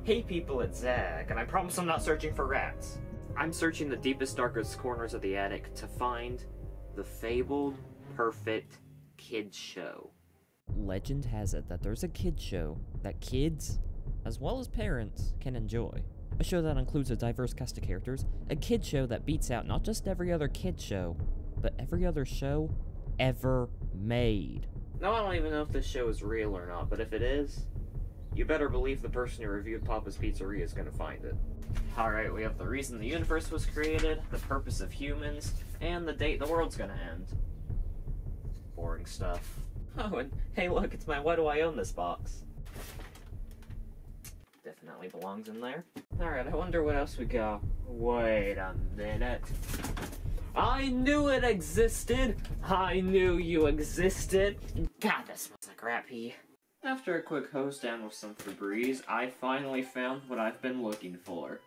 Hey people, it's Zach, and I promise I'm not searching for rats. I'm searching the deepest, darkest corners of the attic to find the fabled, perfect kids show. Legend has it that there's a kids show that kids, as well as parents, can enjoy. A show that includes a diverse cast of characters, a kids show that beats out not just every other kids show, but every other show ever made. Now, I don't even know if this show is real or not, but if it is, you better believe the person who reviewed Papa's Pizzeria is gonna find it. Alright, we have the reason the universe was created, the purpose of humans, and the date the world's gonna end. Boring stuff. Oh, and hey look, it's my Why Do I Own This box. Definitely belongs in there. Alright, I wonder what else we got. Wait a minute. I knew it existed! I knew you existed! God, that smells like rat pee. After a quick hose down with some Febreze, I finally found what I've been looking for.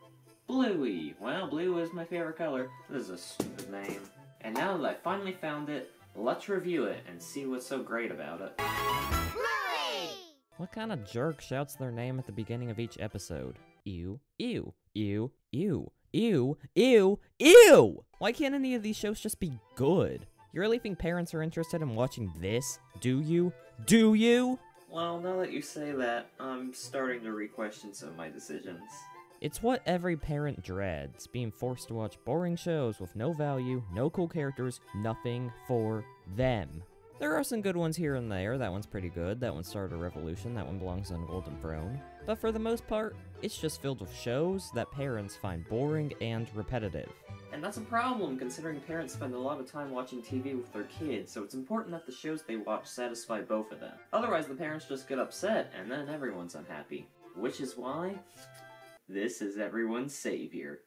Bluey! Well, blue is my favorite color. This is a stupid name. And now that I finally found it, let's review it and see what's so great about it. Bluey! What kind of jerk shouts their name at the beginning of each episode? Ew, ew, ew, ew, ew, ew, ew! Why can't any of these shows just be good? You really think parents are interested in watching this? Do you? Do you? Well, now that you say that, I'm starting to re-question some of my decisions. It's what every parent dreads, being forced to watch boring shows with no value, no cool characters, nothing for them. There are some good ones here and there. That one's pretty good, that one started a revolution, that one belongs on Golden Throne. But for the most part, it's just filled with shows that parents find boring and repetitive. And that's a problem, considering parents spend a lot of time watching TV with their kids, so it's important that the shows they watch satisfy both of them. Otherwise, the parents just get upset, and then everyone's unhappy. Which is why this is everyone's savior.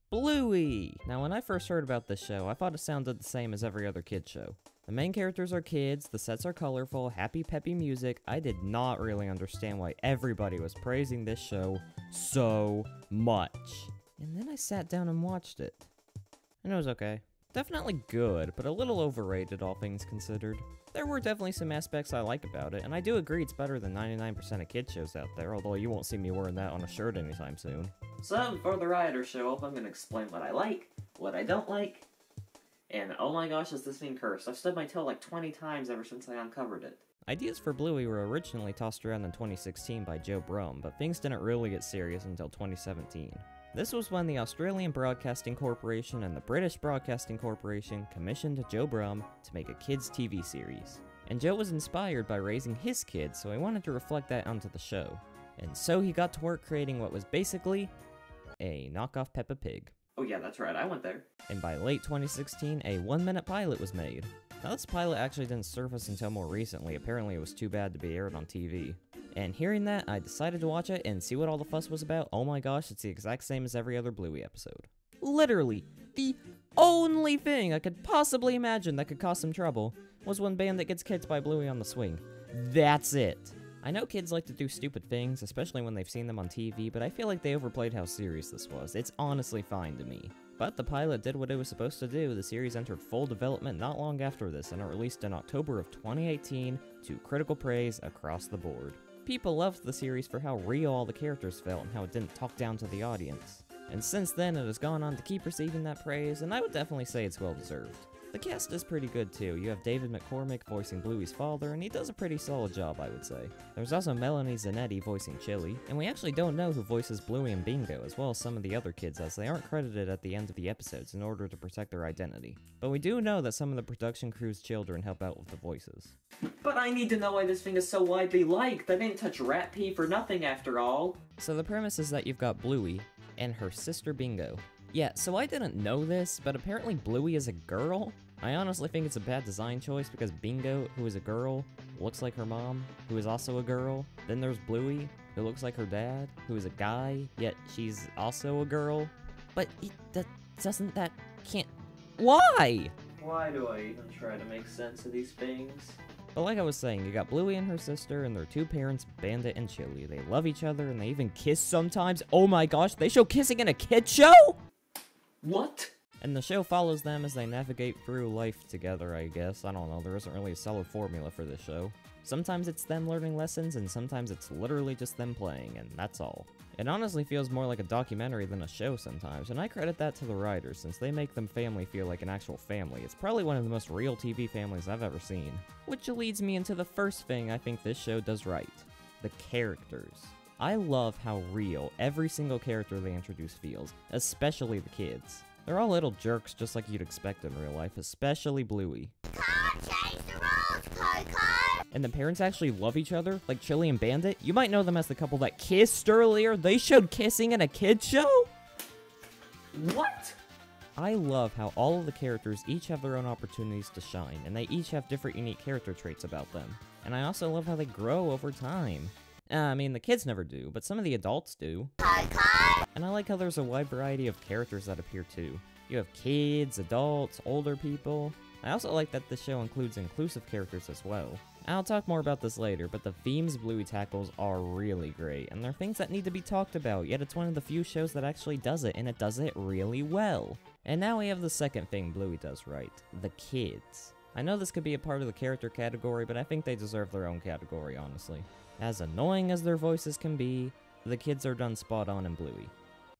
Bluey! Now, when I first heard about this show, I thought it sounded the same as every other kid show. The main characters are kids, the sets are colorful, happy peppy music. I did not really understand why everybody was praising this show so much. And then I sat down and watched it. And it was okay. Definitely good, but a little overrated, all things considered. There were definitely some aspects I like about it, and I do agree it's better than 99% of kid shows out there, although you won't see me wearing that on a shirt anytime soon. So, before the rioters show up, I'm gonna explain what I like, what I don't like, and oh my gosh, is this thing cursed? I've stubbed my toe like 20 times ever since I uncovered it. Ideas for Bluey were originally tossed around in 2016 by Joe Brumm, but things didn't really get serious until 2017. This was when the Australian Broadcasting Corporation and the British Broadcasting Corporation commissioned Joe Brumm to make a kids' TV series. And Joe was inspired by raising his kids, so he wanted to reflect that onto the show. And so he got to work creating what was basically a knockoff Peppa Pig. Oh yeah, that's right, I went there. And by late 2016, a 1-minute pilot was made. Now this pilot actually didn't surface until more recently, apparently it was too bad to be aired on TV. And hearing that, I decided to watch it and see what all the fuss was about. Oh my gosh, it's the exact same as every other Bluey episode. Literally, the only thing I could possibly imagine that could cause some trouble was when Bandit gets kicked by Bluey on the swing. That's it. I know kids like to do stupid things, especially when they've seen them on TV, but I feel like they overplayed how serious this was. It's honestly fine to me. But the pilot did what it was supposed to do. The series entered full development not long after this, and it released in October of 2018 to critical praise across the board. People loved the series for how real all the characters felt and how it didn't talk down to the audience. And since then, it has gone on to keep receiving that praise, and I would definitely say it's well deserved. The cast is pretty good too. You have David McCormick voicing Bluey's father, and he does a pretty solid job, I would say. There's also Melanie Zanetti voicing Chili, and we actually don't know who voices Bluey and Bingo, as well as some of the other kids, as they aren't credited at the end of the episodes in order to protect their identity. But we do know that some of the production crew's children help out with the voices. But I need to know why this thing is so widely liked. I didn't touch rat pee for nothing after all. So the premise is that you've got Bluey and her sister Bingo. Yeah, so I didn't know this, but apparently Bluey is a girl? I honestly think it's a bad design choice because Bingo, who is a girl, looks like her mom, who is also a girl. Then there's Bluey, who looks like her dad, who is a guy, yet she's also a girl. But can't... Why? Why do I even try to make sense of these things? But like I was saying, you got Bluey and her sister and their two parents, Bandit and Chili. They love each other and they even kiss sometimes. Oh my gosh, they show kissing in a kid show?! What? And the show follows them as they navigate through life together, I guess. I don't know, there isn't really a solid formula for this show. Sometimes it's them learning lessons, and sometimes it's literally just them playing, and that's all. It honestly feels more like a documentary than a show sometimes, and I credit that to the writers, since they make them family feel like an actual family. It's probably one of the most real TV families I've ever seen. Which leads me into the first thing I think this show does right. The characters. I love how real every single character they introduce feels, especially the kids. They're all little jerks just like you'd expect in real life, especially Bluey. Can't change the rules, Coco! And the parents actually love each other, like Chili and Bandit. You might know them as the couple that kissed earlier. They showed kissing in a kid's show? What? I love how all of the characters each have their own opportunities to shine, and they each have different unique character traits about them. And I also love how they grow over time. I mean, the kids never do, but some of the adults do. Coco! And I like how there's a wide variety of characters that appear too. You have kids, adults, older people. I also like that the show includes inclusive characters as well. I'll talk more about this later, but the themes Bluey tackles are really great, and they're things that need to be talked about, yet it's one of the few shows that actually does it, and it does it really well. And now we have the second thing Bluey does right, the kids. I know this could be a part of the character category, but I think they deserve their own category, honestly. As annoying as their voices can be, the kids are done spot on in Bluey.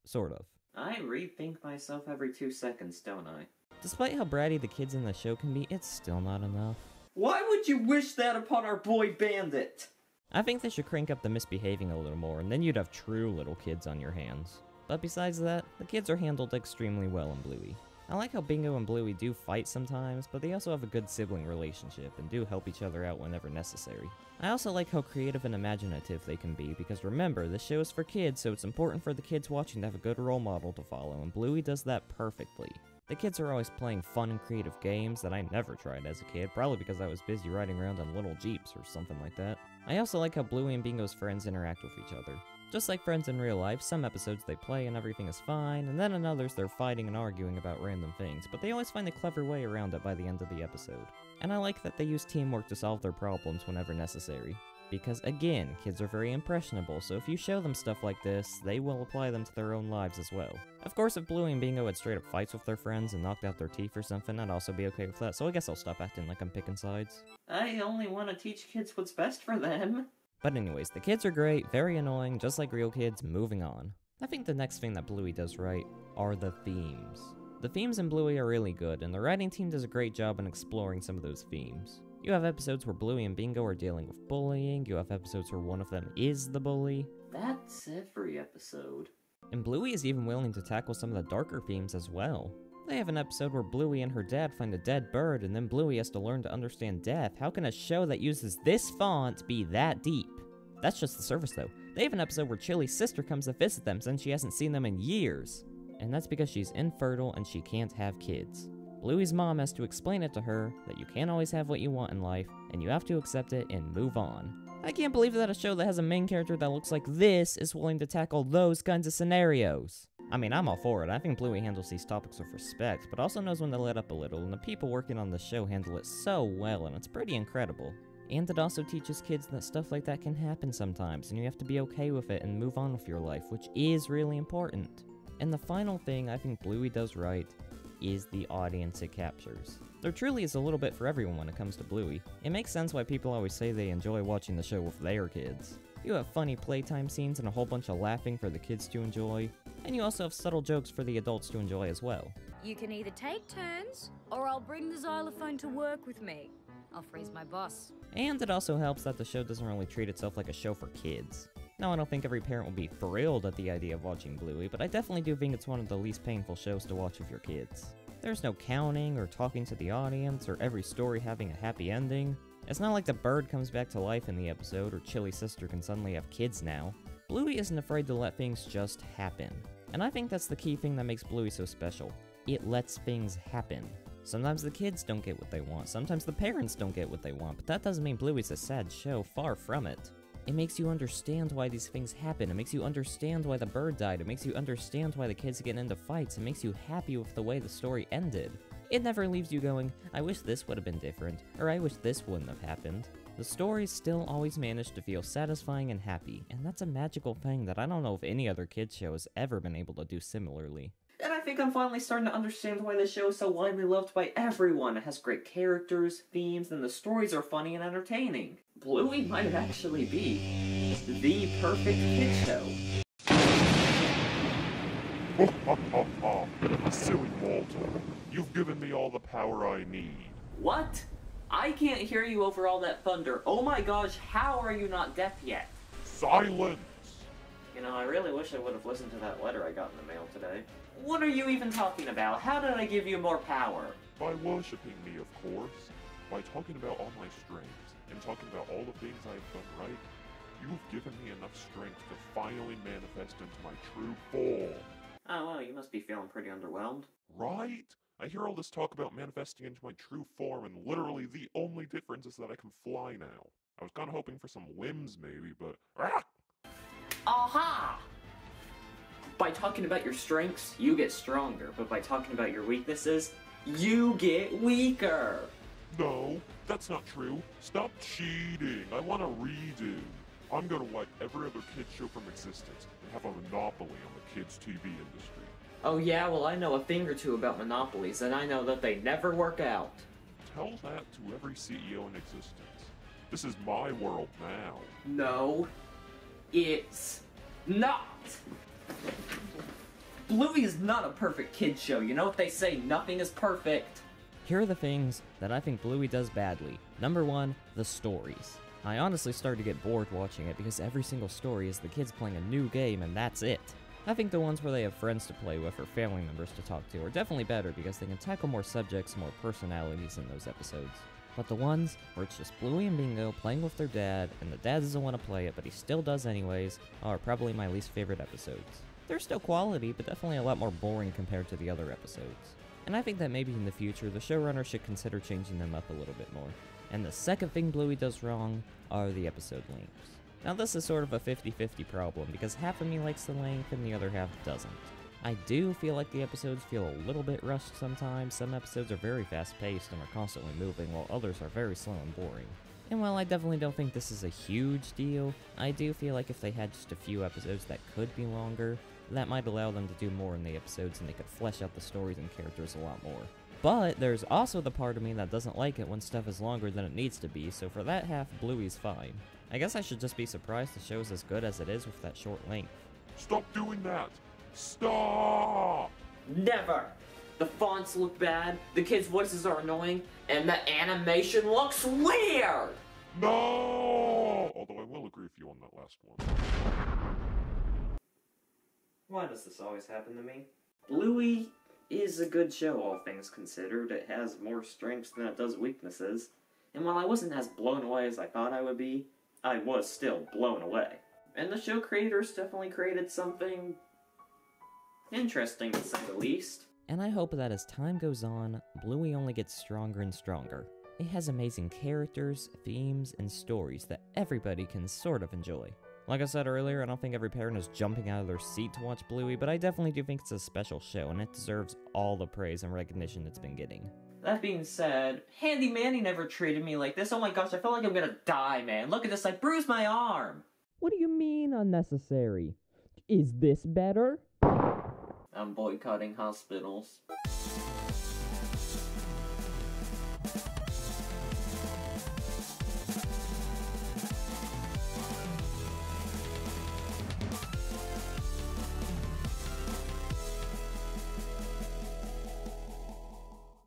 Sort of. I rethink myself every 2 seconds, don't I? Despite how bratty the kids in the show can be, it's still not enough. Why would you wish that upon our boy Bandit? I think they should crank up the misbehaving a little more, and then you'd have true little kids on your hands. But besides that, the kids are handled extremely well in Bluey. I like how Bingo and Bluey do fight sometimes, but they also have a good sibling relationship and do help each other out whenever necessary. I also like how creative and imaginative they can be, because remember, this show is for kids, so it's important for the kids watching to have a good role model to follow, and Bluey does that perfectly. The kids are always playing fun and creative games that I never tried as a kid, probably because I was busy riding around on little jeeps or something like that. I also like how Bluey and Bingo's friends interact with each other. Just like friends in real life, some episodes they play and everything is fine, and then in others they're fighting and arguing about random things, but they always find a clever way around it by the end of the episode. And I like that they use teamwork to solve their problems whenever necessary. Because again, kids are very impressionable, so if you show them stuff like this, they will apply them to their own lives as well. Of course, if Bluey and Bingo had straight up fights with their friends and knocked out their teeth or something, I'd also be okay with that, so I guess I'll stop acting like I'm picking sides. I only want to teach kids what's best for them. But anyways, the kids are great, very annoying, just like real kids, moving on. I think the next thing that Bluey does right are the themes. The themes in Bluey are really good, and the writing team does a great job in exploring some of those themes. You have episodes where Bluey and Bingo are dealing with bullying, you have episodes where one of them is the bully. That's every episode. And Bluey is even willing to tackle some of the darker themes as well. They have an episode where Bluey and her dad find a dead bird, and then Bluey has to learn to understand death. How can a show that uses this font be that deep? That's just the surface though. They have an episode where Chili's sister comes to visit them since she hasn't seen them in years. And that's because she's infertile and she can't have kids. Bluey's mom has to explain it to her that you can't always have what you want in life, and you have to accept it and move on. I can't believe that a show that has a main character that looks like this is willing to tackle those kinds of scenarios. I mean, I'm all for it. I think Bluey handles these topics with respect, but also knows when to let up a little, and the people working on the show handle it so well, and it's pretty incredible. And it also teaches kids that stuff like that can happen sometimes, and you have to be okay with it and move on with your life, which is really important. And the final thing I think Bluey does right is the audience it captures. There truly is a little bit for everyone when it comes to Bluey. It makes sense why people always say they enjoy watching the show with their kids. You have funny playtime scenes and a whole bunch of laughing for the kids to enjoy, and you also have subtle jokes for the adults to enjoy as well. You can either take turns, or I'll bring the xylophone to work with me. I'll freeze my boss. And it also helps that the show doesn't really treat itself like a show for kids. Now, I don't think every parent will be thrilled at the idea of watching Bluey, but I definitely do think it's one of the least painful shows to watch with your kids. There's no counting or talking to the audience or every story having a happy ending. It's not like the bird comes back to life in the episode or Chili's sister can suddenly have kids now. Bluey isn't afraid to let things just happen. And I think that's the key thing that makes Bluey so special. It lets things happen. Sometimes the kids don't get what they want, sometimes the parents don't get what they want, but that doesn't mean Bluey's a sad show, far from it. It makes you understand why these things happen, it makes you understand why the bird died, it makes you understand why the kids get into fights, it makes you happy with the way the story ended. It never leaves you going, I wish this would have been different, or I wish this wouldn't have happened. The stories still always manage to feel satisfying and happy, and that's a magical thing that I don't know if any other kids show has ever been able to do similarly. And I think I'm finally starting to understand why this show is so widely loved by everyone. It has great characters, themes, and the stories are funny and entertaining. Bluey might actually be the perfect kid show. Silly Walter, you've given me all the power I need. What? I can't hear you over all that thunder. Oh my gosh, how are you not deaf yet? Silence! You know, I really wish I would have listened to that letter I got in the mail today. What are you even talking about? How did I give you more power? By worshipping me, of course. By talking about all my strengths, and talking about all the things I have done right, you've given me enough strength to finally manifest into my true form. Oh, well, you must be feeling pretty underwhelmed. Right? I hear all this talk about manifesting into my true form, and literally the only difference is that I can fly now. I was kinda hoping for some limbs, maybe, but... Ah! Aha! By talking about your strengths, you get stronger, but by talking about your weaknesses, you get weaker! No, that's not true. Stop cheating. I want a redo. I'm gonna wipe every other kid show from existence and have a monopoly on the kids' TV industry. Oh yeah, well I know a thing or two about monopolies, and I know that they never work out. Tell that to every CEO in existence. This is my world now. No, it's not! Bluey is not a perfect kid show, you know what they say, nothing is perfect. Here are the things that I think Bluey does badly. Number 1, the stories. I honestly started to get bored watching it because every single story is the kids playing a new game and that's it. I think the ones where they have friends to play with or family members to talk to are definitely better because they can tackle more subjects, more personalities in those episodes. But the ones where it's just Bluey and Bingo playing with their dad, and the dad doesn't want to play it but he still does anyways, are probably my least favorite episodes. They're still quality, but definitely a lot more boring compared to the other episodes. And I think that maybe in the future, the showrunner should consider changing them up a little bit more. And the second thing Bluey does wrong are the episode lengths. Now this is sort of a 50-50 problem, because half of me likes the length and the other half doesn't. I do feel like the episodes feel a little bit rushed sometimes. Some episodes are very fast-paced and are constantly moving, while others are very slow and boring. And while I definitely don't think this is a huge deal, I do feel like if they had just a few episodes that could be longer, that might allow them to do more in the episodes and they could flesh out the stories and characters a lot more. But there's also the part of me that doesn't like it when stuff is longer than it needs to be, so for that half, Bluey's fine. I guess I should just be surprised the show's as good as it is with that short length. Stop doing that! Stop! Never! The fonts look bad, the kids' voices are annoying, and the animation looks weird! No! Although I will agree with you on that last one. Why does this always happen to me? Bluey is a good show, all things considered. It has more strengths than it does weaknesses. And while I wasn't as blown away as I thought I would be, I was still blown away. And the show creators definitely created something interesting, to say the least. And I hope that as time goes on, Bluey only gets stronger and stronger. It has amazing characters, themes, and stories that everybody can sort of enjoy. Like I said earlier, I don't think every parent is jumping out of their seat to watch Bluey, but I definitely do think it's a special show, and it deserves all the praise and recognition it's been getting. That being said, Handy Manny never treated me like this. Oh my gosh, I feel like I'm gonna die, man. Look at this, I bruised my arm! What do you mean unnecessary? Is this better? I'm boycotting hospitals.